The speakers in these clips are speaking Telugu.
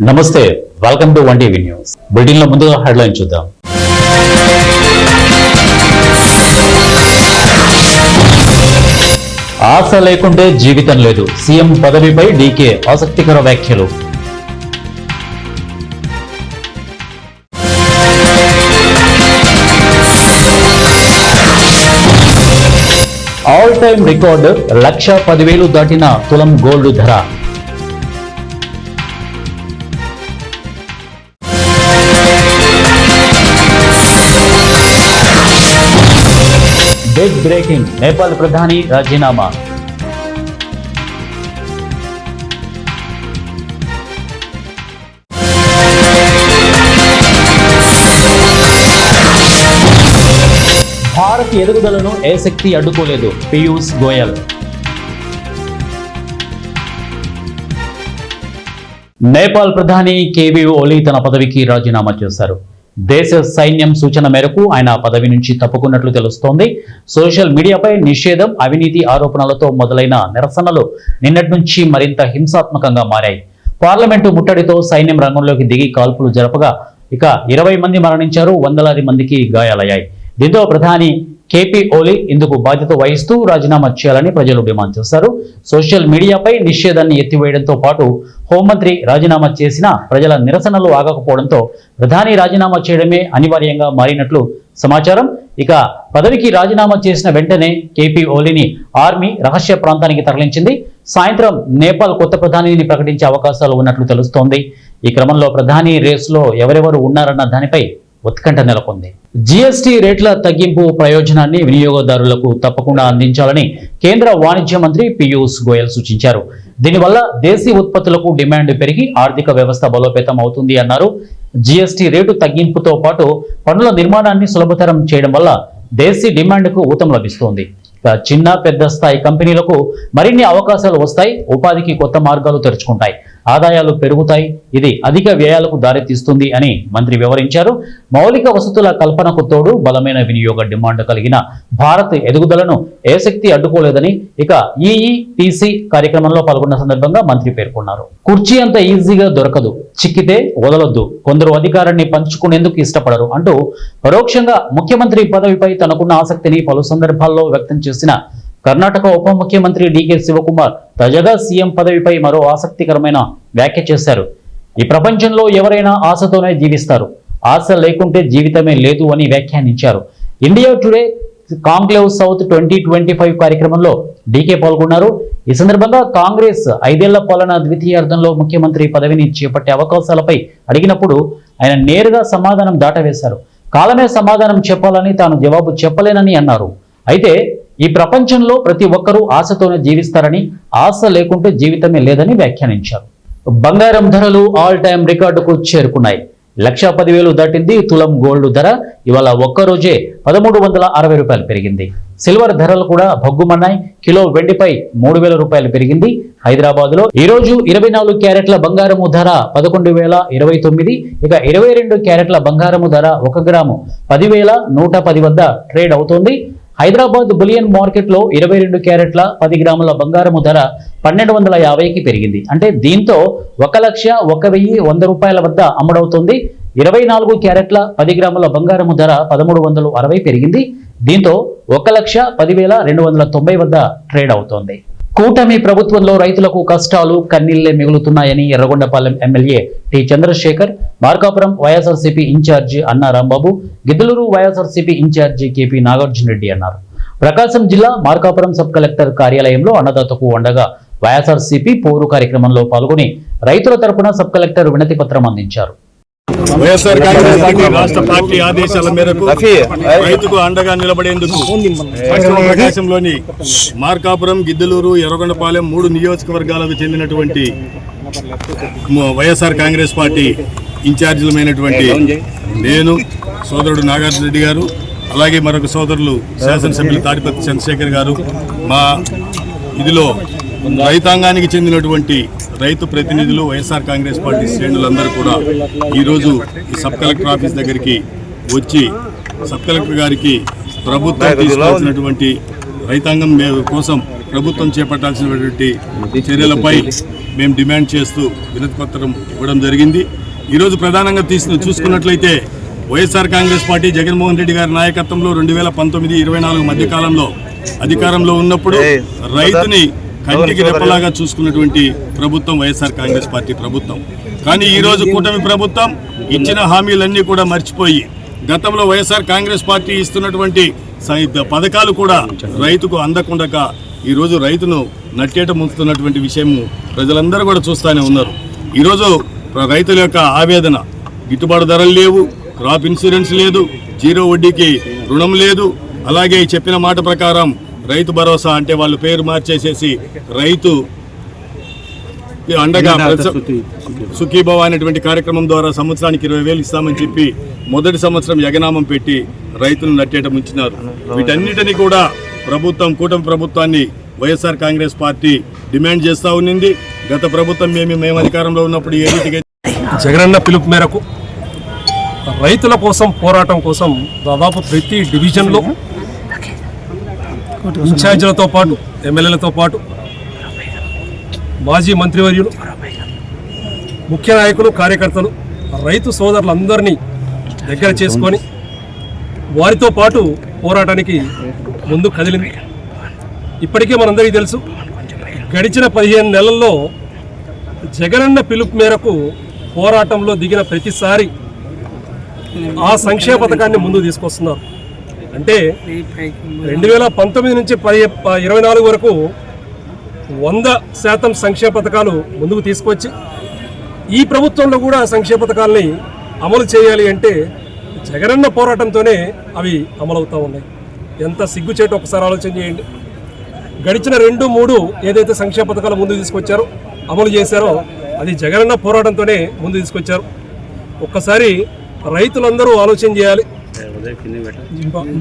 నమస్తే, welcome to 1TV news. Bulletin లో ముందుగా హెడ్లైన్ చూద్దాం. ఆశ లేకుంటే జీవితం లేదు. సీఎం పదవిపై డీకే ఆసక్తికర వ్యాఖ్యలు. ఆల్ టైమ్ రికార్డు 1,10,000 దాటిన తులం గోల్డ్ ధర. బిగ్ బ్రేకింగ్, నేపాల్ ప్రధాని రాజీనామా. భారత్ ఎదుగుదలను ఏ శక్తి అడ్డుకోలేదు, పీయూష్ గోయల్. నేపాల్ ప్రధాని కేవీ ఓలీ తన పదవికి రాజీనామా చేశారు. దేశ సైన్యం సూచన మేరకు ఆయన పదవి నుంచి తప్పుకున్నట్లు తెలుస్తోంది. సోషల్ మీడియాపై నిషేధం, అవినీతి ఆరోపణలతో మొదలైన నిరసనలు నిన్నటి నుంచి మరింత హింసాత్మకంగా మారాయి. పార్లమెంటు ముట్టడితో సైన్యం రంగంలోకి దిగి కాల్పులు జరపగా ఇక 20 మంది మరణించారు, వందలాది మందికి గాయాలయ్యాయి. దీంతో ప్రధాని కేపీ ఓలీ ఇందుకు బాధ్యత వహిస్తూ రాజీనామా చేయాలని ప్రజలు డిమాండ్ చేశారు. సోషల్ మీడియాపై నిషేధాన్ని ఎత్తివేయడంతో పాటు హోంమంత్రి రాజీనామా చేసిన ప్రజల నిరసనలు ఆగకపోవడంతో ప్రధాని రాజీనామా చేయడమే అనివార్యంగా మారినట్లు సమాచారం. ఇక పదవికి రాజీనామా చేసిన వెంటనే కేపీ ఓలీని ఆర్మీ రహస్య ప్రాంతానికి తరలించింది. సాయంత్రం నేపాల్ కొత్త ప్రధానిని ప్రకటించే అవకాశాలు ఉన్నట్లు తెలుస్తోంది. ఈ క్రమంలో ప్రధాని రేసులో ఎవరెవరు ఉన్నారన్న దానిపై ఉత్కంఠ నెలకొంది. జీఎస్టీ రేట్ల తగ్గింపు ప్రయోజనాన్ని వినియోగదారులకు తప్పకుండా అందించాలని కేంద్ర వాణిజ్య మంత్రి పీయూష్ గోయల్ సూచించారు. దీనివల్ల దేశీ ఉత్పత్తులకు డిమాండ్ పెరిగి ఆర్థిక వ్యవస్థ బలోపేతం అవుతుంది అన్నారు. జీఎస్టీ రేటు తగ్గింపుతో పాటు పన్నుల నిర్మాణాన్ని సులభతరం చేయడం వల్ల దేశీ డిమాండ్కు ఊతం లభిస్తోంది. చిన్న పెద్ద స్థాయి కంపెనీలకు మరిన్ని అవకాశాలు వస్తాయి, ఉపాధికి కొత్త మార్గాలు తెరుచుకుంటాయి, ఆదాయాలు పెరుగుతాయి. ఇది అధిక వ్యయాలకు దారితీస్తుంది అని మంత్రి వివరించారు. మౌలిక వసతుల కల్పనకు తోడు బలమైన వినియోగ డిమాండ్ కలిగిన భారత్ ఎదుగుదలను ఏ శక్తి అడ్డుకోలేదని ఇక ఈఈపీసీ కార్యక్రమంలో పాల్గొన్న సందర్భంగా మంత్రి పేర్కొన్నారు. కుర్చీ అంత ఈజీగా దొరకదు, చిక్కితే వదలొద్దు, కొందరు అధికారాన్ని పంచుకునేందుకు ఇష్టపడరు అంటూ పరోక్షంగా ముఖ్యమంత్రి పదవిపై తనకున్న ఆసక్తిని పలు సందర్భాల్లో వ్యక్తం చేసిన కర్ణాటక ఉప ముఖ్యమంత్రి డీకే శివకుమార్ తాజాగా సీఎం పదవిపై మరో ఆసక్తికరమైన వ్యాఖ్య చేశారు. ఈ ప్రపంచంలో ఎవరైనా ఆశతోనే జీవిస్తారు, ఆశ లేకుంటే జీవితమే లేదు అని వ్యాఖ్యానించారు. ఇండియా టుడే కాంక్లేవ్ సౌత్ 2025 కార్యక్రమంలో డీకే పాల్గొన్నారు. ఈ సందర్భంగా కాంగ్రెస్ 5 ఏళ్ల పాలన ద్వితీయార్థంలో ముఖ్యమంత్రి పదవిని చేపట్టే అవకాశాలపై అడిగినప్పుడు ఆయన నేరుగా సమాధానం దాటవేశారు. కాలమే సమాధానం చెప్పాలని, తాను జవాబు చెప్పలేనని అన్నారు. అయితే ఈ ప్రపంచంలో ప్రతి ఒక్కరూ ఆశతోనే జీవిస్తారని, ఆశ లేకుంటే జీవితమే లేదని వ్యాఖ్యానించారు. బంగారం ధరలు ఆల్ టైమ్ రికార్డుకు చేరుకున్నాయి. 1,10,000 దాటింది తులం గోల్డ్ ధర. ఇవాళ ఒక్కరోజే 1,360 రూపాయలు పెరిగింది. సిల్వర్ ధరలు కూడా భగ్గుమన్నాయి. కిలో వెండిపై 3,000 రూపాయలు పెరిగింది. హైదరాబాద్ లో ఈ రోజు 24 క్యారెట్ల బంగారము ధర 11,029. ఇక 22 క్యారెట్ల బంగారము ధర 1 గ్రాము 10,110 వద్ద ట్రేడ్ అవుతోంది. హైదరాబాద్ బులియన్ మార్కెట్ లో 22 క్యారెట్ల 10 గ్రాముల బంగారము ధర 1,250కి పెరిగింది. అంటే దీంతో 1,01,100 రూపాయల వద్ద అమ్ముడవుతుంది. 24 క్యారెట్ల 10 గ్రాముల బంగారము ధర 1,360 పెరిగింది. దీంతో 1,10,290 వద్ద ట్రేడ్ అవుతోంది. కూటమి ప్రభుత్వంలో రైతులకు కష్టాలు కన్నీళ్లే మిగులుతున్నాయని Yerragondapalem MLA T Chandrasekhar, Markapuram YSRCP incharge Anna Rambabu, Giddalur YSRCP incharge KP Nagarjuna Reddy అన్నారు. ప్రకాశం జిల్లా మార్కాపురం సబ్ కలెక్టర్ కార్యాలయంలో అన్నదాతకు అండగా వైఎస్ఆర్సీపీ పోరు కార్యక్రమంలో పాల్గొని రైతుల తరపున సబ్ కలెక్టర్ వినతి పత్రం అందించారు. వైఎస్ఆర్ కాంగ్రెస్ పార్టీ రాష్ట్ర పార్టీ ఆదేశాల మేరకు రైతుకు అండగా నిలబడేందుకు పశ్చిమ ప్రకాశంలోని మార్కాపురం, గిద్దలూరు, ఎర్రగొండపాలెం 3 నియోజకవర్గాలకు చెందినటువంటి వైఎస్ఆర్ కాంగ్రెస్ పార్టీ ఇన్ఛార్జీలమైనటువంటి నేను, సోదరుడు నాగార్జున రెడ్డి గారు, అలాగే మరొక సోదరులు శాసనసభ్యులు తాడిపత్రి చంద్రశేఖర్ గారు, మా ఇదిలో రైతాంగానికి చెందినటువంటి రైతు ప్రతినిధులు, వైఎస్ఆర్ కాంగ్రెస్ పార్టీ శ్రేణులందరూ కూడా ఈరోజు ఈ సబ్ కలెక్టర్ ఆఫీస్ దగ్గరికి వచ్చి సబ్ కలెక్టర్ గారికి ప్రభుత్వం తీసుకొచ్చినటువంటి రైతాంగం కోసం ప్రభుత్వం చేపట్టాల్సినటువంటి చర్యలపై మేము డిమాండ్ చేస్తూ వినతి పత్రం ఇవ్వడం జరిగింది. ఈరోజు ప్రధానంగా చూసుకున్నట్లయితే వైఎస్ఆర్ కాంగ్రెస్ పార్టీ జగన్మోహన్ రెడ్డి గారి నాయకత్వంలో 2019-24 మధ్యకాలంలో అధికారంలో ఉన్నప్పుడు రైతుని కంటికి రెప్పలాగా చూసుకున్నటువంటి ప్రభుత్వం వైఎస్ఆర్ కాంగ్రెస్ పార్టీ ప్రభుత్వం. కానీ ఈరోజు కూటమి ప్రభుత్వం ఇచ్చిన హామీలన్నీ కూడా మర్చిపోయి గతంలో వైఎస్ఆర్ కాంగ్రెస్ పార్టీ ఇస్తున్నటువంటి పథకాలు కూడా రైతుకు అందకుండా ఈరోజు రైతును నట్టేట ముంచుతున్నటువంటి విషయం ప్రజలందరూ కూడా చూస్తూనే ఉన్నారు. ఈరోజు రైతుల యొక్క ఆవేదన, గిట్టుబాటు ధరలు లేవు, క్రాప్ ఇన్సూరెన్స్ లేదు, జీరో వడ్డీకి రుణం లేదు, అలాగే చెప్పిన మాట ప్రకారం రైతు భరోసా అంటే వాళ్ళు పేరు మార్చేసేసి రైతు అండగా సుఖీభవ అనేటువంటి కార్యక్రమం ద్వారా సంవత్సరానికి 20,000 ఇస్తామని చెప్పి మొదటి సంవత్సరం యగనామం పెట్టి రైతులను నట్టేట ముంచినారు. వీటన్నిటినీ కూడా కూటమి ప్రభుత్వాన్ని వైఎస్ఆర్ కాంగ్రెస్ పార్టీ డిమాండ్ చేస్తూ ఉన్నింది. గత ప్రభుత్వం మేము అధికారంలో ఉన్నప్పుడు ఏ రీతిగా జగనన్న పిలుపు మేరకు రైతుల కోసం పోరాటం కోసం దాదాపు ప్రతి డివిజన్లో ఇన్ఛార్జీలతో పాటు ఎమ్మెల్యేలతో పాటు మాజీ మంత్రివర్యులు, ముఖ్య నాయకులు, కార్యకర్తలు, రైతు సోదరులందరినీ దగ్గర చేసుకొని వారితో పాటు పోరాటానికి ముందు కదిలింది. ఇప్పటికే మనందరికీ తెలుసు, గడిచిన 15 నెలల్లో జగనన్న పిలుపు మేరకు పోరాటంలో దిగిన ప్రతిసారి ఆ సంక్షేమ పథకాన్ని ముందు తీసుకొస్తున్నారు. అంటే 2019 నుంచి 24 వరకు 100% సంక్షేమ పథకాలు ముందుకు తీసుకొచ్చి ఈ ప్రభుత్వంలో కూడా సంక్షేమ పథకాలని అమలు చేయాలి అంటే జగనన్న పోరాటంతోనే అవి అమలవుతూ ఉన్నాయి. ఎంత సిగ్గుచేటు ఒకసారి ఆలోచన చేయండి. గడిచిన 2-3 ఏదైతే సంక్షేమ పథకాలు ముందుకు తీసుకొచ్చారో, అమలు చేశారో అది జగనన్న పోరాటంతోనే ముందు తీసుకొచ్చారు. ఒక్కసారి రైతులందరూ ఆలోచన చేయాలి.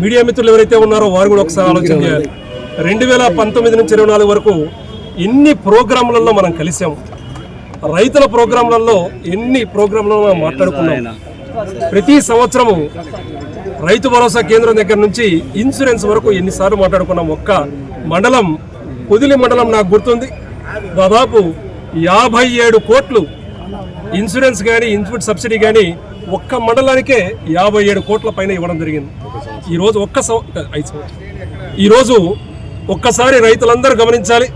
మీడియా మిత్రులు ఎవరైతే ఉన్నారో వారు కూడా ఒకసారి ఆలోచన చేయాలి. 2019 నుంచి 24 వరకు ఎన్ని ప్రోగ్రాంలలో మనం కలిసాము, రైతుల ప్రోగ్రాంలలో ఎన్ని ప్రోగ్రాంలలో మనం మాట్లాడుకున్నాం. ప్రతి సంవత్సరము రైతు భరోసా కేంద్రం దగ్గర నుంచి ఇన్సూరెన్స్ వరకు ఎన్నిసార్లు మాట్లాడుకున్నాం. ఒక్క మండలం, పొదిలి మండలం నాకు గుర్తుంది, దాదాపు 57 కోట్లు ఇన్సూరెన్స్ కానీ ఇన్పుట్ సబ్సిడీ కానీ ఒక్క మండలానికే 57 కోట్ల పైన ఇవ్వడం జరిగింది. ఈరోజు ఒక్కసారి రైతులందరూ గమనించాలి.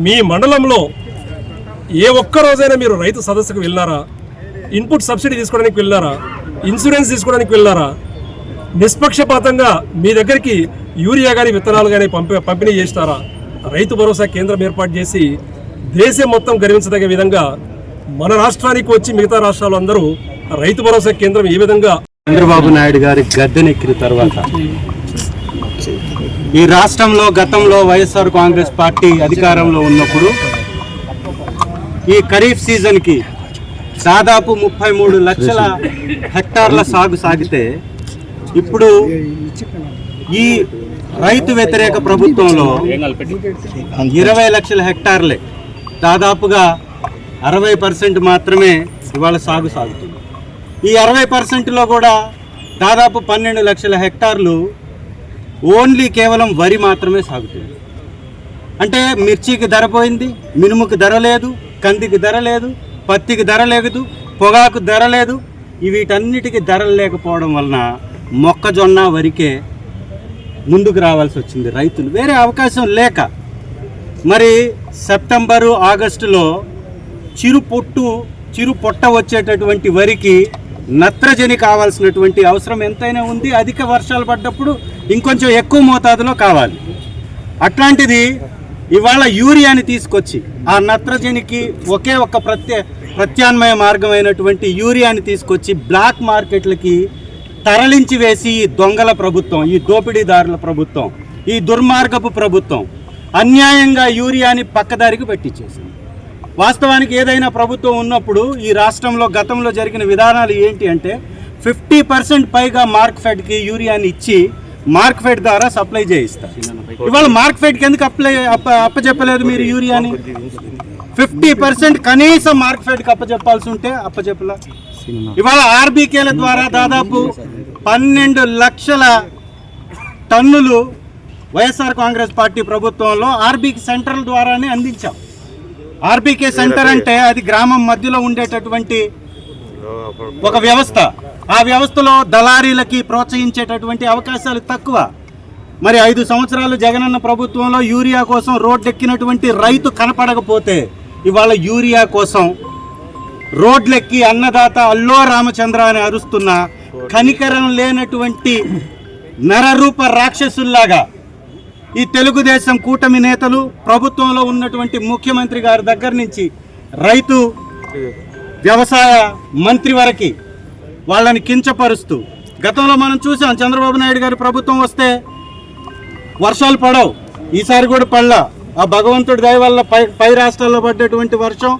మీ మండలంలో ఏ ఒక్క రోజైనా మీరు రైతు సదస్సుకు వెళ్ళారా? ఇన్పుట్ సబ్సిడీ తీసుకోవడానికి వెళ్ళారా? ఇన్సూరెన్స్ తీసుకోవడానికి వెళ్ళారా? నిష్పక్షపాతంగా మీ దగ్గరికి యూరియా కానీ విత్తనాలు కానీ పంపిణీ చేస్తారా? రైతు భరోసా కేంద్రం ఏర్పాటు చేసి దేశం మొత్తం గర్వించదగే విధంగా మన రాష్ట్రానికి వచ్చి మిగతా రాష్ట్రాలు అందరూ రైతు భరోసా కేంద్రం ఏ విధంగా చంద్రబాబు నాయుడు గారి గద్దెనెక్కిన తర్వాత ఈ రాష్ట్రంలో గతంలో వైఎస్ఆర్ కాంగ్రెస్ పార్టీ అధికారంలో ఉన్నప్పుడు ఈ ఖరీఫ్ సీజన్కి దాదాపు 33 లక్షల హెక్టార్ల సాగు సాగితే ఇప్పుడు ఈ రైతు వ్యతిరేక ప్రభుత్వంలో 20 లక్షల హెక్టార్లే, దాదాపుగా 60% మాత్రమే ఇవాళ సాగు సాగుతుంది. ఈ 60%లో కూడా దాదాపు 12 లక్షల హెక్టార్లు ఓన్లీ కేవలం వరి మాత్రమే సాగుతుంది. అంటే మిర్చికి ధర పోయింది, మినుముకి ధర లేదు, కందికి ధర లేదు, పత్తికి ధర లేదు, పొగాకు ధర లేదు. వీటన్నిటికీ ధరలు లేకపోవడం వలన మొక్కజొన్న, వరికే ముందుకు రావాల్సి వచ్చింది రైతులు, వేరే అవకాశం లేక. మరి సెప్టెంబరు, ఆగస్టులో చిరు పొట్ట వచ్చేటటువంటి వరికి నత్రజని కావాల్సినటువంటి అవసరం ఎంతైనా ఉంది. అధిక వర్షాలు పడ్డప్పుడు ఇంకొంచెం ఎక్కువ మోతాదులో కావాలి. అట్లాంటిది ఇవాళ యూరియాని తీసుకొచ్చి ఆ నత్రజనికి ఒకే ఒక్క ప్రత్యామ్నాయ మార్గమైనటువంటి యూరియాని తీసుకొచ్చి బ్లాక్ మార్కెట్లకి తరలించి వేసి ఈ దొంగల ప్రభుత్వం, ఈ దోపిడీదారుల ప్రభుత్వం, ఈ దుర్మార్గపు ప్రభుత్వం అన్యాయంగా యూరియాని పక్కదారికి పెట్టించేసింది. వాస్తవానికి ఏదైనా ప్రభుత్వం ఉన్నప్పుడు ఈ రాష్ట్రంలో గతంలో జరిగిన విధానాలు ఏంటి అంటే 50% పైగా మార్క్ఫెడ్కి యూరియాని ఇచ్చి మార్క్ఫెడ్ ద్వారా సప్లై చేయిస్తారు. ఇవాళ మార్క్ఫెడ్కి ఎందుకు అప్పచెప్పలేదు మీరు యూరియాని? 50% కనీసం మార్క్ఫెడ్కి అప్పచెప్పాల్సి ఉంటే అప్పచెప్పలా. ఇవాళ ఆర్బీకేల ద్వారా దాదాపు 12 లక్షల టన్నులు వైఎస్ఆర్ కాంగ్రెస్ పార్టీ ప్రభుత్వంలో ఆర్బీకే సెంటర్ల ద్వారానే అందించాం. ఆర్బీకే సెంటర్ అంటే అది గ్రామం మధ్యలో ఉండేటటువంటి ఒక వ్యవస్థ. ఆ వ్యవస్థలో దళారీలకి ప్రోత్సహించేటటువంటి అవకాశాలు తక్కువ. మరి 5 సంవత్సరాలు జగనన్న ప్రభుత్వంలో యూరియా కోసం రోడ్డెక్కినటువంటి రైతు కనపడకపోతే ఇవాళ యూరియా కోసం రోడ్లెక్కి అన్నదాత అల్లో రామచంద్ర అని అరుస్తున్న కనికరం లేనటువంటి నరరూప రాక్షసుల్లాగా ఈ తెలుగుదేశం కూటమి నేతలు, ప్రభుత్వంలో ఉన్నటువంటి ముఖ్యమంత్రి గారి దగ్గర నుంచి రైతు వ్యవసాయ మంత్రి వరకు వాళ్ళని కించపరుస్తూ, గతంలో మనం చూసాం చంద్రబాబు నాయుడు గారి ప్రభుత్వం వస్తే వర్షాలు పడవు, ఈసారి కూడా పడలా. ఆ భగవంతుడి దయ వల్ల పై రాష్ట్రాల్లో పడ్డటువంటి వర్షం,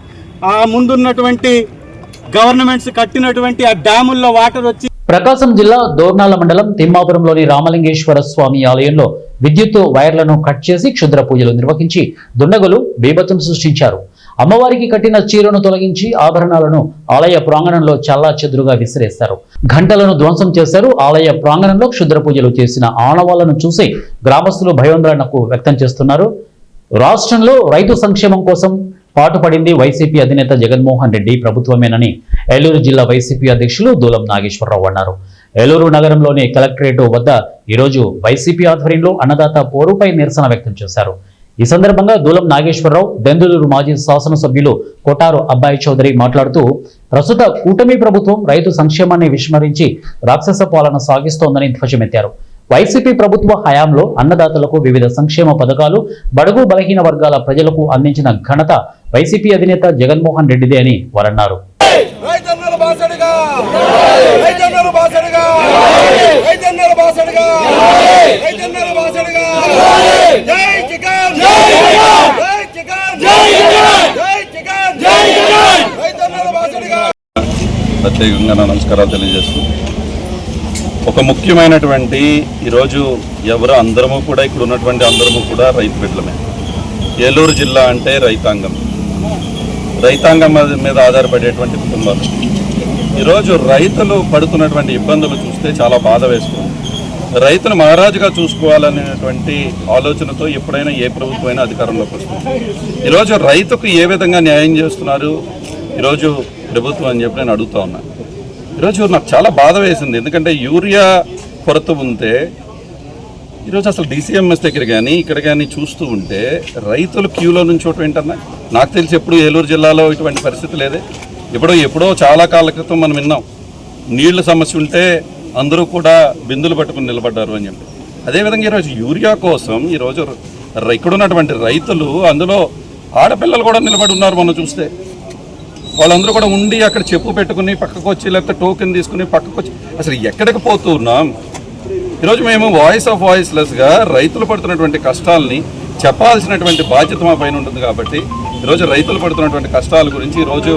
ఆ ముందున్నటువంటి గవర్నమెంట్స్ కట్టినటువంటి ఆ డ్యాముల్లో వాటర్ వచ్చి. ప్రకాశం జిల్లా దోర్నాల మండలం తిమ్మాపురంలోని రామలింగేశ్వర స్వామి ఆలయంలో విద్యుత్ వైర్లను కట్ చేసి క్షుద్ర పూజలు నిర్వహించి దుండగులు బీభత్సం సృష్టించారు. అమ్మవారికి కట్టిన చీరను తొలగించి ఆభరణాలను ఆలయ ప్రాంగణంలో చెల్లాచెదురుగా విసిరేశారు. గంటలను ధ్వంసం చేశారు. ఆలయ ప్రాంగణంలో క్షుద్ర పూజలు చేసిన ఆనవాళ్లను చూసి గ్రామస్తులు భయాందోళనకు వ్యక్తం చేస్తున్నారు. రాష్ట్రంలో రైతు సంక్షేమం కోసం పాటుపడింది వైసీపీ అధినేత జగన్మోహన్ రెడ్డి ప్రభుత్వమేనని ఏలూరు జిల్లా వైసీపీ అధ్యక్షులు దూలం నాగేశ్వరరావు అన్నారు. ఏలూరు నగరంలోని కలెక్టరేట్ వద్ద ఈరోజు వైసీపీ ఆధ్వర్యంలో అన్నదాత పోరుపై నిరసన వ్యక్తం చేశారు. ఈ సందర్భంగా దూలం నాగేశ్వరరావు, దెందులూరు మాజీ శాసనసభ్యులు కొటారు అబ్బాయి చౌదరి మాట్లాడుతూ ప్రస్తుత కూటమి ప్రభుత్వం రైతు సంక్షేమాన్ని విస్మరించి రాక్షస పాలన సాగిస్తోందని ధ్వజమెత్తారు. వైసీపీ ప్రభుత్వ హయాంలో అన్నదాతలకు వివిధ సంక్షేమ పథకాలు బడుగు బలహీన వర్గాల ప్రజలకు అందించిన ఘనత వైసీపీ అధినేత జగన్మోహన్ రెడ్డిదే అని వారన్నారు. ప్రత్యేకంగా నమస్కారాలు తెలియజేస్తున్నాను. ఒక ముఖ్యమైనటువంటి ఈరోజు ఎవరు అందరము కూడా ఇక్కడ ఉన్నటువంటి అందరము కూడా రైతు బిడ్డలమే. ఏలూరు జిల్లా అంటే రైతాంగం మీద ఆధారపడేటువంటి కుటుంబాలు. ఈరోజు రైతులు పడుతున్నటువంటి ఇబ్బందులు చూస్తే చాలా బాధ వేస్తుంది. రైతును మహారాజుగా చూసుకోవాలనేటువంటి ఆలోచనతో ఎప్పుడైనా ఏ ప్రభుత్వం అయినా అధికారంలోకి వస్తుంది. ఈరోజు రైతుకు ఏ విధంగా న్యాయం చేస్తున్నారు ఈరోజు ప్రభుత్వం అని చెప్పి నేను అడుగుతా ఉన్నాను. ఈరోజు నాకు చాలా బాధ వేసింది. ఎందుకంటే యూరియా కొరత ఉంటే ఈరోజు అసలు డీసీఎంఎస్ దగ్గర కానీ ఇక్కడ కానీ చూస్తూ ఉంటే రైతులు క్యూలో నుంచోటం ఏంటన్నా నాకు తెలిసి ఎప్పుడు ఏలూరు జిల్లాలో ఇటువంటి పరిస్థితి లేదే. ఎప్పుడో చాలా కాల క్రితం మనం విన్నాం నీళ్ల సమస్య ఉంటే అందరూ కూడా బిందులు పట్టుకుని నిలబడ్డారు అని చెప్పి. అదేవిధంగా ఈరోజు యూరియా కోసం ఈరోజు ఇక్కడ ఉన్నటువంటి రైతులు, అందులో ఆడపిల్లలు కూడా నిలబడి ఉన్నారు. మనం చూస్తే వాళ్ళందరూ కూడా ఉండి అక్కడ చెప్పు పెట్టుకుని పక్కకు వచ్చి, లేకపోతే టోకెన్ తీసుకుని పక్కకు వచ్చి అసలు ఎక్కడికి పోతూ ఉన్నాం. ఈరోజు మేము వాయిస్ ఆఫ్ వాయిస్లెస్గా రైతులు పడుతున్నటువంటి కష్టాలని చెప్పాల్సినటువంటి బాధ్యత మా పైన ఉంటుంది. కాబట్టి ఈరోజు రైతులు పడుతున్నటువంటి కష్టాల గురించి ఈరోజు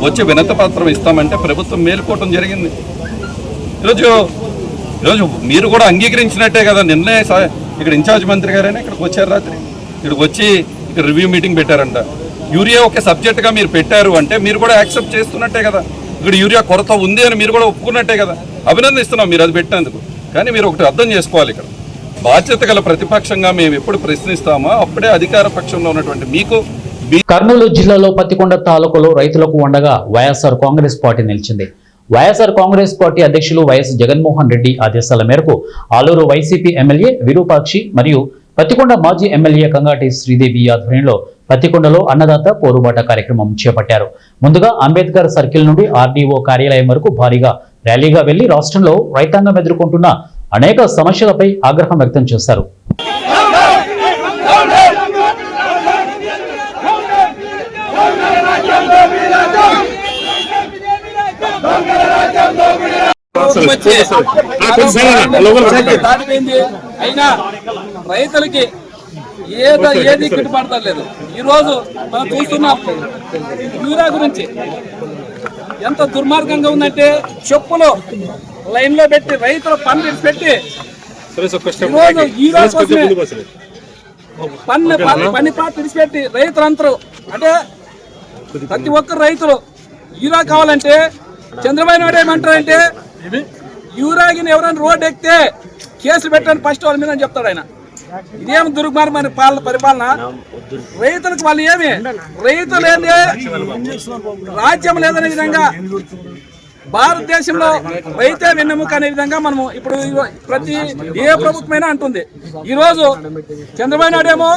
వచ్చి వినతి పత్రం ఇస్తామంటే ప్రభుత్వం మేలుకోవటం జరిగింది. ఈరోజు మీరు కూడా అంగీకరించినట్టే కదా. నిన్నే ఇక్కడ ఇన్ఛార్జ్ మంత్రి గారైనా ఇక్కడికి వచ్చారు, రాత్రి ఇక్కడికి వచ్చి ఇక్కడ రివ్యూ మీటింగ్ పెట్టారంట. యూరియా ఒక సబ్జెక్ట్గా మీరు పెట్టారు అంటే మీరు కూడా యాక్సెప్ట్ చేస్తున్నట్టే కదా. ఇక్కడ యూరియా కొరత ఉంది అని మీరు కూడా ఒప్పుకున్నట్టే కదా. అభినందిస్తున్నాం మీరు అది పెట్టినందుకు. కానీ మీరు ఒకటి అర్థం చేసుకోవాలి, ఇక్కడ బాధ్యత గల ప్రతిపక్షంగా మేము ఎప్పుడు ప్రశ్నిస్తామో అప్పుడే అధికార పక్షంలో ఉన్నటువంటి మీకు. కర్నూలు జిల్లాలో పత్తికొండ తాలూకులో రైతులకు ఉండగా వైఎస్ఆర్ కాంగ్రెస్ పార్టీ నిలిచింది. వైఎస్ఆర్ కాంగ్రెస్ పార్టీ అధ్యక్షులు వైఎస్ జగన్మోహన్ రెడ్డి ఆదేశాల మేరకు ఆలూరు వైసీపీ ఎమ్మెల్యే విరూపాక్షి మరియు పత్తికొండ మాజీ ఎమ్మెల్యే కంగాటి శ్రీదేవి ఆధ్వర్యంలో పత్తికొండలో అన్నదాత పోరుబాట కార్యక్రమం చేపట్టారు. ముందుగా అంబేద్కర్ సర్కిల్ నుండి ఆర్డీఓ కార్యాలయం వరకు భారీగా ర్యాలీగా వెళ్లి రాష్ట్రంలో రైతాంగం ఎదుర్కొంటున్న అనేక సమస్యలపై ఆగ్రహం వ్యక్తం చేశారు. అయినా రైతులకి ఏది గిట్టుబాటు లేదు. ఈ రోజు మనం చూస్తున్నాం యూరియా గురించి ఎంత దుర్మార్గంగా ఉందంటే చెప్పులు లైన్ లో పెట్టి రైతులు పని పెట్టి పని పాట విడిచిపెట్టి రైతులందరూ అంటే ప్రతి ఒక్కరు రైతులు యూరియా కావాలంటే చంద్రబాబు నాయుడు ఏమంటారంటే యూరియాగిని ఎవరైనా రోడ్డు ఎక్కితే కేసులు పెట్టండి ఫస్ట్ వాళ్ళ మీద అని చెప్తాడు ఆయన. ఇదేం దుర్మార్గమైన పరిపాలన. రైతులకు వాళ్ళు ఏమి రైతులు ఏంది రాజ్యం లేదనే విధంగా భారతదేశంలో రైతే వెన్నెముక అనే విధంగా మనము ఇప్పుడు ప్రతి ఏ ప్రభుత్వమైనా అంటుంది. ఈరోజు చంద్రబాబు నాయుడు ఏమో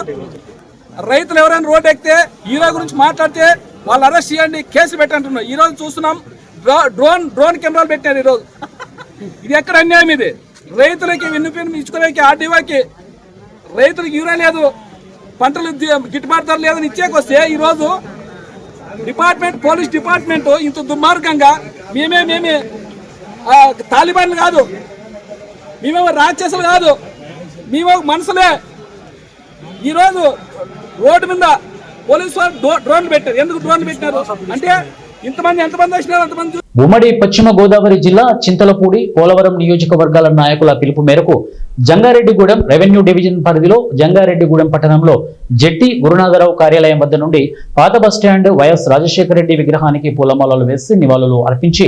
రైతులు ఎవరైనా రోడ్డు ఎక్కితే హీరో గురించి మాట్లాడితే వాళ్ళు అరెస్ట్ చేయండి, కేసు పెట్టంటున్నారు. ఈ రోజు చూస్తున్నాం డ్రోన్ కెమెరాలు పెట్టారు. ఈరోజు ఇది ఎక్కడ అన్యాయం? ఇది రైతులకి విన్నపం ఇచ్చుకోవడానికి ఆర్డీఓకి రైతులకు హీరో లేదు, పంటలు గిట్టుబాటు ధర లేదని ఇచ్చేకొస్తే ఈరోజు పోలీస్ డిపార్ట్మెంట్ ఇంత దుర్మార్గంగా మేమే తాలిబాన్లు కాదు, మేమేమో రాక్షసులు కాదు, మేమో మనుషులే. ఈరోజు రోడ్డు మీద పోలీసు వాళ్ళు డ్రోన్లు పెట్టారు. ఎందుకు డ్రోన్లు పెట్టినారు అంటే ఎంతమంది వచ్చినారు అంతమంది. ఉమ్మడి పశ్చిమ గోదావరి జిల్లా చింతలపూడి, పోలవరం నియోజకవర్గాల నాయకుల పిలుపు మేరకు జంగారెడ్డిగూడెం రెవెన్యూ డివిజన్ పరిధిలో జంగారెడ్డిగూడెం పట్టణంలో జెట్టి గురునాథరావు కార్యాలయం వద్ద నుండి పాత బస్టాండ్ వైఎస్ రాజశేఖర రెడ్డి విగ్రహానికి పూలమాలలు వేసి నివాళులు అర్పించి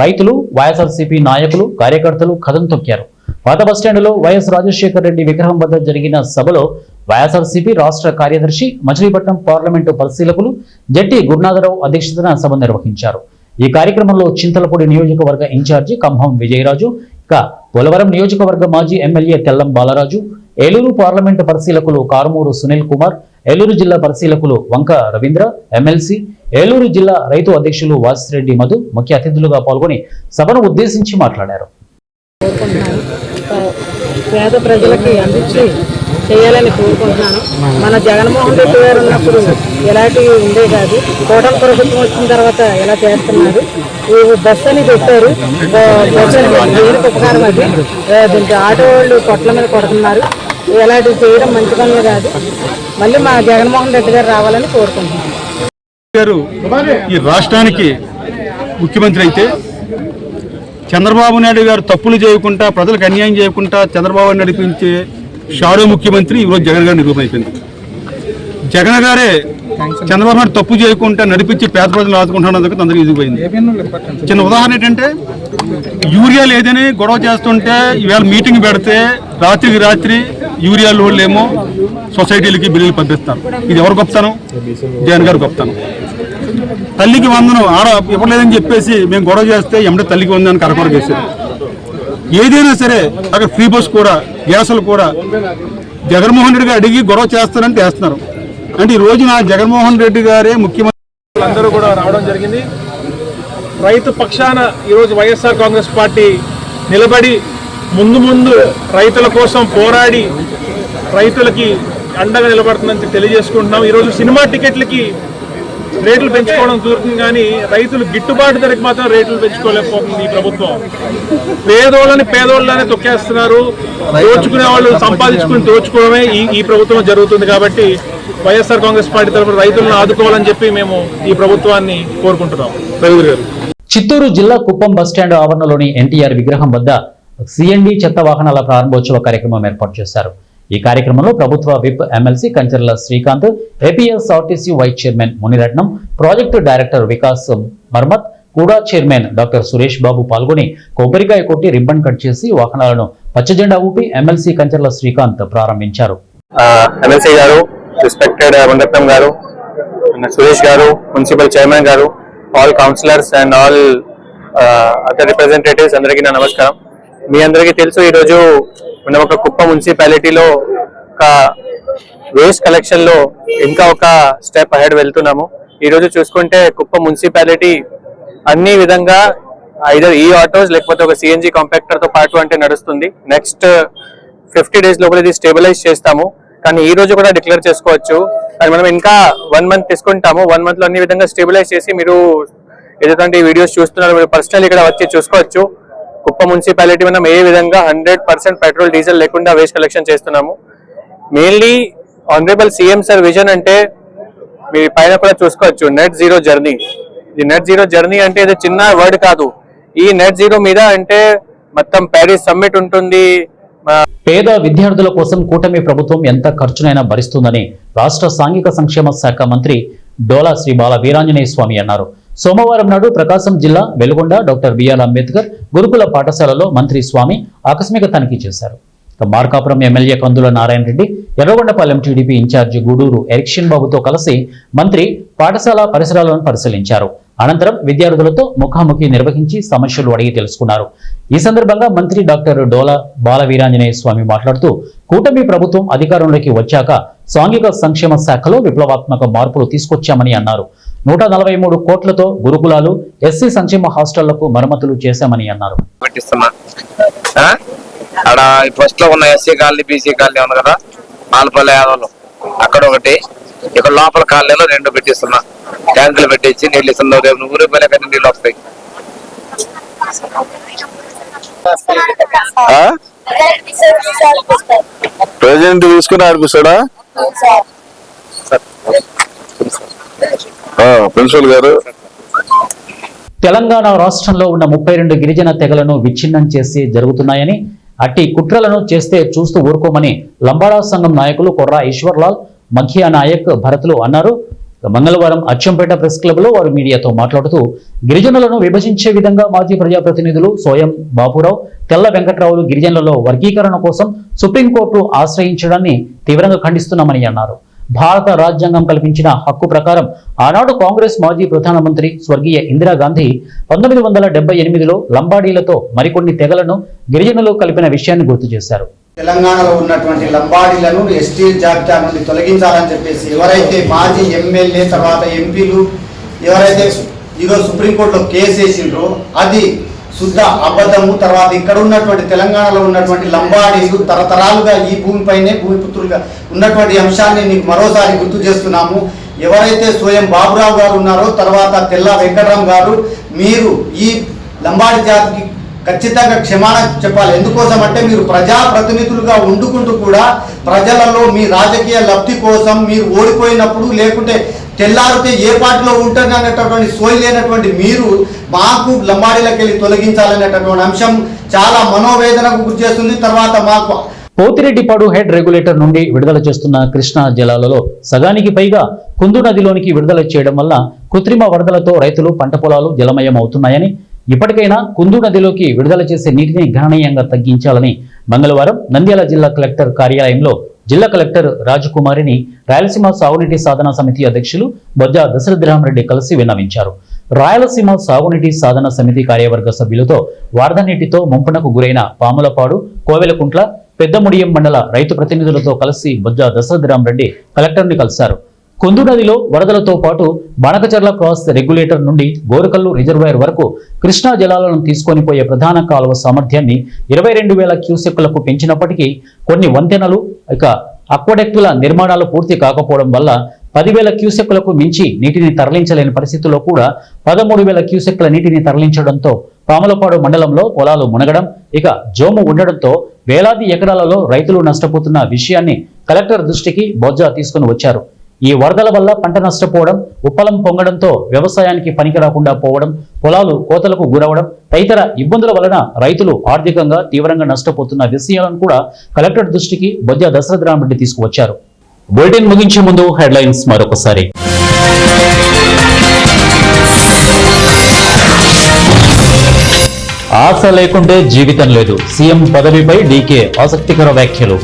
రైతులు, వైఎస్ఆర్సీపీ నాయకులు, కార్యకర్తలు కథం తొక్కారు. పాత బస్టాండ్లో వైఎస్ రాజశేఖర రెడ్డి విగ్రహం వద్ద జరిగిన సభలో వైఎస్ఆర్సీపీ రాష్ట్ర కార్యదర్శి, మచిలీపట్నం పార్లమెంటు పరిశీలకులు జెట్టి గురునాథరావు అధ్యక్షతన సభ నిర్వహించారు. ఈ కార్యక్రమంలో చింతలపూడి నియోజకవర్గ ఇన్ఛార్జి కంభం విజయరాజు, ఇక పోలవరం నియోజకవర్గ మాజీ ఎమ్మెల్యే తెల్లం బాలరాజు, ఏలూరు పార్లమెంటు పరిశీలకులు కారుమూరు సునీల్ కుమార్, ఏలూరు జిల్లా పరిశీలకులు వంక రవీంద్ర, ఎమ్మెల్సీ, ఏలూరు జిల్లా రైతు అధ్యక్షులు వాసిరెడ్డి మధు ముఖ్య అతిథులుగా పాల్గొని సభను ఉద్దేశించి మాట్లాడారు. పేద ప్రజలకి అందించి చేయాలని కోరుకుంటున్నాను. మన జగన్మోహన్ రెడ్డి గారు ఉన్నప్పుడు ఎలాంటివి ఉండే కాదు. కూటమి ప్రభుత్వం వచ్చిన తర్వాత ఎలా చేస్తున్నారు. బస్ అని పెట్టారు, బస్సు దేనికి ఉపకారం అది. ఆటో వాళ్ళు పొట్ల మీద కొడుతున్నారు. ఎలాంటివి చేయడం మంచి పనులు కాదు. మళ్ళీ మా జగన్మోహన్ రెడ్డి గారు రావాలని కోరుకుంటున్నాను. ఈ రాష్ట్రానికి ముఖ్యమంత్రి అయితే చంద్రబాబు నాయుడు గారు తప్పులు చేయకుండా, ప్రజలకు అన్యాయం చేయకుండా చంద్రబాబు నడిపించే షాడో ముఖ్యమంత్రి ఈరోజు జగన్ గారు నిరూపమైపోయింది. జగన్ గారే చంద్రబాబు నాయుడు తప్పు చేయకుండా నడిపించి పేద ప్రజలు ఆదుకుంటున్నందుకు అందరికీ ఎదిగిపోయింది. చిన్న ఉదాహరణ ఏంటంటే, యూరియా లేదని గొడవ చేస్తుంటే ఈవేళ మీటింగ్ పెడితే రాత్రికి రాత్రి యూరియా లోడ్లు ఏమో సొసైటీలకి బిల్లులు పంపిస్తారు. ఇది ఎవరు గొప్పతనం? జగన్ గారు గొప్పతనం. తల్లికి వందనం ఆడ ఇవ్వలేదని చెప్పేసి మేము గొడవ చేస్తే ఎమ్మడే తల్లికి వందనాన్ని కరకొర చేశారు. ఏదైనా సరే అక్కడ ఫ్రీ బస్ కూడా, గ్యాసులు కూడా జగన్మోహన్ రెడ్డి గారు అడిగి గొడవ చేస్తారంటే వేస్తున్నారు. అంటే ఈ రోజున జగన్మోహన్ రెడ్డి గారే ముఖ్యమంత్రి. అందరూ కూడా రావడం జరిగింది. రైతు పక్షాన ఈరోజు వైఎస్ఆర్ కాంగ్రెస్ పార్టీ నిలబడి ముందు రైతుల కోసం పోరాడి రైతులకి అండగా నిలబడుతుందని తెలియజేసుకుంటున్నాం. ఈరోజు సినిమా టికెట్లకి రేట్లు పెంచుకోవడం జరుగుతుంది, కానీ రైతులు గిట్టుబాటు ధరకు మాత్రం రేట్లు పెంచుకోలేకపోతుంది ఈ ప్రభుత్వం. పేదోళ్ళని తొక్కేస్తున్నారు. దోచుకునే వాళ్ళు సంపాదించుకుని దోచుకోవడమే ఈ ప్రభుత్వం జరుగుతుంది. కాబట్టి వైఎస్ఆర్ కాంగ్రెస్ పార్టీ తరఫున రైతులను ఆదుకోవాలని చెప్పి మేము ఈ ప్రభుత్వాన్ని కోరుకుంటున్నాం. చిత్తూరు జిల్లా కుప్పం బస్టాండ్ ఆవరణలోని ఎన్టీఆర్ విగ్రహం వద్ద సిఎన్డి చెత్త వాహనాల ప్రారంభోత్సవ కార్యక్రమం ఏర్పాటు చేశారు. ఈ కార్యక్రమంలో ప్రభుత్వ whip MLC Kancharla Srikanth, APSRTC vice chairman Muniratnam, project director Vikas Marmat, కూడా చైర్మన్ డాక్టర్ సురేష్ బాబు పాల్గొని కొబ్బరికాయ కొట్టి రిబ్బన్ కట్ చేసి వాహనాలను పచ్చజెండా ఊపి ఎమ్మెల్సీ కంచర్ల శ్రీకాంత్ ప్రారంభించారు. ఎమ్మెల్సీ గారు, respected Muniratnam garu, Suresh garu, municipal chairman garu, all councillors and all other representatives అందరికీ నా నమస్కారం. మీ అందరికీ తెలుసు, ఈరోజు మనం ఒక కుప్ప మున్సిపాలిటీలో ఒక వేస్ట్ కలెక్షన్ లో ఇంకా ఒక స్టెప్ అహెడ్ వెళ్తున్నాము. ఈ రోజు చూసుకుంటే కుప్ప మున్సిపాలిటీ అన్ని విధంగా ఐదర్ ఈ ఆటోస్ లేకపోతే ఒక సిఎన్జి కాంపాక్టర్ తో పాటు అంటే నడుస్తుంది. నెక్స్ట్ 50 days లోపల ఇది స్టేబిలైజ్ చేస్తాము. కానీ ఈ రోజు కూడా డిక్లేర్ చేసుకోవచ్చు. కానీ మనం ఇంకా 1 month తీసుకుంటాము. 1 month లో అన్ని విధంగా స్టేబిలైజ్ చేసి మీరు ఏదైతే వీడియోస్ చూస్తున్నారు మీరు పర్సనల్ ఇక్కడ వచ్చి చూసుకోవచ్చు. కుప్ప మున్సిపాలిటీ మనం ఏ విధంగా 100% పెట్రోల్ డీజిల్ లేకుండా వేస్ట్ కలెక్షన్ చేస్తున్నాము. Mainly honourable CM sir vision అంటే మీ పైన కూడా చూసుకోవచ్చు, నెట్ జీరో జర్నీ. ఈ నెట్ జీరో జర్నీ అంటే ఇది చిన్న వర్డ్ కాదు. ఈ నెట్ జీరో మీద అంటే మొత్తం ప్యారిస్ సమ్మిట్ ఉంటుంది. పేద విద్యార్థుల కోసం కూటమి ప్రభుత్వం ఎంత ఖర్చునైనా భరిస్తుందని రాష్ట్ర సాంఘిక సంక్షేమ శాఖ మంత్రి డోలా శ్రీ బాల వీరాంజనేయ స్వామి అన్నారు. సోమవారం నాడు ప్రకాశం జిల్లా వెలుగొండ డాక్టర్ బిఆర్ అంబేద్కర్ గురుకుల పాఠశాలలో మంత్రి స్వామి ఆకస్మిక తనిఖీ చేశారు. Markapuram MLA Kandula Narayana Reddy, Yerragondapalem TDP incharge Gudur Erixion బాబుతో కలిసి మంత్రి పాఠశాల పరిసరాలను పరిశీలించారు. అనంతరం విద్యార్థులతో ముఖాముఖి నిర్వహించి సమస్యలు అడిగి తెలుసుకున్నారు. ఈ సందర్భంగా మంత్రి డాక్టర్ డోలా బాలవీరాంజనేయ స్వామి మాట్లాడుతూ, కూటమి ప్రభుత్వం అధికారంలోకి వచ్చాక సాంఘిక సంక్షేమ శాఖలో విప్లవాత్మక మార్పులు తీసుకొచ్చామని అన్నారు. 143 కోట్లతో గురుకులాలు, ఎస్సీ సంక్షేమ హాస్టళ్లకు మరమ్మతులు చేశామని అన్నారు. అక్కడ ఫస్ట్ లో ఉన్న ఎస్సీ కాలనీ, బీసీ కాలనీ ఉంది కదా, ఆలపల్లి యాదవ్లో అక్కడ ఒకటి, ఇక్కడ లోపల కాలనీలో 2 పెట్టిస్తున్నా. ట్యాంకులు పెట్టించి నీళ్ళు ఇస్తున్నా. రేపు 100 రూపాయలే కానీ నీళ్ళు వస్తాయి. ప్రెసిడెంట్ తీసుకుని ఆడిపిస్తాడా ప్రిన్సిపల్ గారు? తెలంగాణ రాష్ట్రంలో ఉన్న 32 గిరిజన తెగలను విచ్ఛిన్నం చేసి జరుగుతున్నాయని, అట్టి కుట్రలను చేస్తే చూస్తూ ఊరుకోమని లంబాడా సంఘం నాయకులు కొర్రా ఈశ్వర్లాల్, మఖియా నాయక్, భరత్లు అన్నారు. మంగళవారం అచ్చంపేట ప్రెస్ క్లబ్ లో వారు మీడియాతో మాట్లాడుతూ, గిరిజనులను విభజించే విధంగా మాజీ ప్రజాప్రతినిధులు సోయం బాపురావు, తెల్ల వెంకట్రావులు గిరిజనులలో వర్గీకరణ కోసం సుప్రీంకోర్టు ఆశ్రయించడాన్ని తీవ్రంగా ఖండిస్తున్నామని అన్నారు. భారత రాజ్యాంగం కల్పించిన హక్కు ప్రకారం ఆనాడు కాంగ్రెస్ మాజీ ప్రధానమంత్రి స్వర్గీయ ఇందిరాగాంధీ 1978లో లంబాడీలతో మరికొన్ని తెగలను గిరిజనులు కలిపిన విషయాన్ని గుర్తు చేశారు. తెలంగాణలో ఉన్నటువంటి లంబాడీలను ఎస్టీ జాబితా నుండి తొలగించాలని చెప్పేసి ఎవరైతే మాజీ ఎమ్మెల్యే తర్వాత ఎంపీలు ఎవరైతే ఈరోజు సుప్రీంకోర్టులో కేసు వేసిండ్రో అది శుద్ధ అబద్ధము. తర్వాత ఇక్కడ ఉన్నటువంటి తెలంగాణలో ఉన్నటువంటి లంబాడీలు తరతరాలుగా ఈ భూమిపైనే భూమిపుత్రులుగా ఉన్నటువంటి అంశాన్ని నీకు మరోసారి గుర్తు చేస్తున్నాము. ఎవరైతే స్వయం బాబురావు గారు ఉన్నారో, తర్వాత తెల్ల వెంకటరాం గారు, మీరు ఈ లంబాడి జాతికి ఖచ్చితంగా క్షమాపణ చెప్పాలి. ఎందుకోసం అంటే మీరు ప్రజాప్రతినిధులుగా ఉండుకుంటూ కూడా ప్రజలలో మీ రాజకీయ లబ్ధి కోసం మీరు ఓడిపోయినప్పుడు, లేకుంటే తెల్లారితే ఏ పార్టీలో ఉంటారనేటటువంటి సోయి లేనటువంటి మీరు మాకు లంబాడీలకు వెళ్ళి తొలగించాలనేటటువంటి అంశం చాలా మనోవేదనకు గురి చేస్తుంది. తర్వాత మాకు పోతిరెడ్డిపాడు హెడ్ రెగ్యులేటర్ నుండి విడుదల చేస్తున్న కృష్ణా జలాలలో సగానికి పైగా కుందు నదిలోనికి విడుదల చేయడం వల్ల కృత్రిమ వరదలతో రైతులు పంట పొలాలు జలమయం అవుతున్నాయని, ఇప్పటికైనా కుందు నదిలోకి విడుదల చేసే నీటిని గణనీయంగా తగ్గించాలని మంగళవారం నంద్యాల జిల్లా కలెక్టర్ కార్యాలయంలో జిల్లా కలెక్టర్ రాజకుమారిని రాయలసీమ సాగునీటి సాధన సమితి అధ్యక్షులు బొజ్జ దశరథరామరెడ్డి కలిసి విన్నవించారు. రాయలసీమ సాగునీటి సాధన సమితి కార్యవర్గ సభ్యులతో వరద నీటితో ముంపునకు గురైన పాములపాడు, కోవెలకుంట్ల, పెద్దముడియం మండల రైతు ప్రతినిధులతో కలిసి బొజ్జ దశరథరామరెడ్డి కలెక్టర్ని కలిశారు. కుందు నదిలో వరదలతో పాటు బనకచర్ల క్రాస్ రెగ్యులేటర్ నుండి గోరకల్లు రిజర్వాయర్ వరకు కృష్ణా జలాలను తీసుకొని పోయే ప్రధాన కాలువ సామర్థ్యాన్ని 22,000 క్యూసెక్కులకు పెంచినప్పటికీ కొన్ని వంతెనలు, ఇక అక్వడక్టుల నిర్మాణాలు పూర్తి కాకపోవడం వల్ల 10,000 క్యూసెక్కులకు మించి నీటిని తరలించలేని పరిస్థితుల్లో కూడా 13,000 క్యూసెక్కుల నీటిని తరలించడంతో పాములపాడు మండలంలో పొలాలు మునగడం, ఇక జోము ఉండడంతో వేలాది ఎకరాలలో రైతులు నష్టపోతున్న విషయాన్ని కలెక్టర్ దృష్టికి బొజ్జ తీసుకుని వచ్చారు. ఈ వరదల వల్ల పంట నష్టపోవడం, ఉప్పలం పొంగడంతో వ్యవసాయానికి పనికి రాకుండా పోవడం, పొలాలు కోతలకు గురవడం తదితర ఇబ్బందుల వలన రైతులు ఆర్థికంగా తీవ్రంగా నష్టపోతున్న విషయాలను కూడా కలెక్టర్ దృష్టికి బొజ్జ దశరథరామరెడ్డి తీసుకువచ్చారు. బులెటిన్ ముగించే ముందు హెడ్లైన్స్ మరొకసారి. ఆశ లేకుంటే జీవితం లేదు, సీఎం పదవిపై డీకే ఆసక్తికర వ్యాఖ్యలు.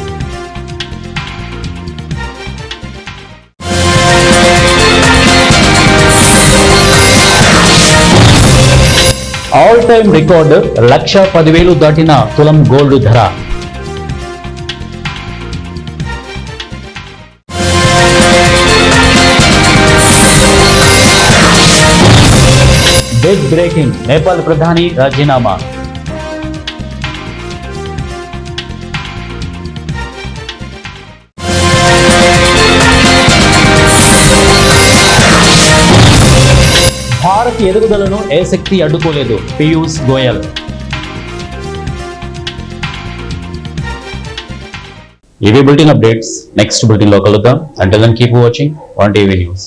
ఆల్ టైమ్ రికార్డు 1,10,000 దాటిన తులం గోల్డ్ ధర. బిగ్ బ్రేకింగ్, నేపాల్ ప్రధాని రాజీనామా. భారత్ ఎదుగుదలను ఏ శక్తి అడ్డుకోలేదు, పీయూష్ గోయల్. ఇవి బులెటిన్ అప్డేట్స్. నెక్స్ట్ బులెటిన్ లో కలుద్దాం. Until then keep watching ONE TV news.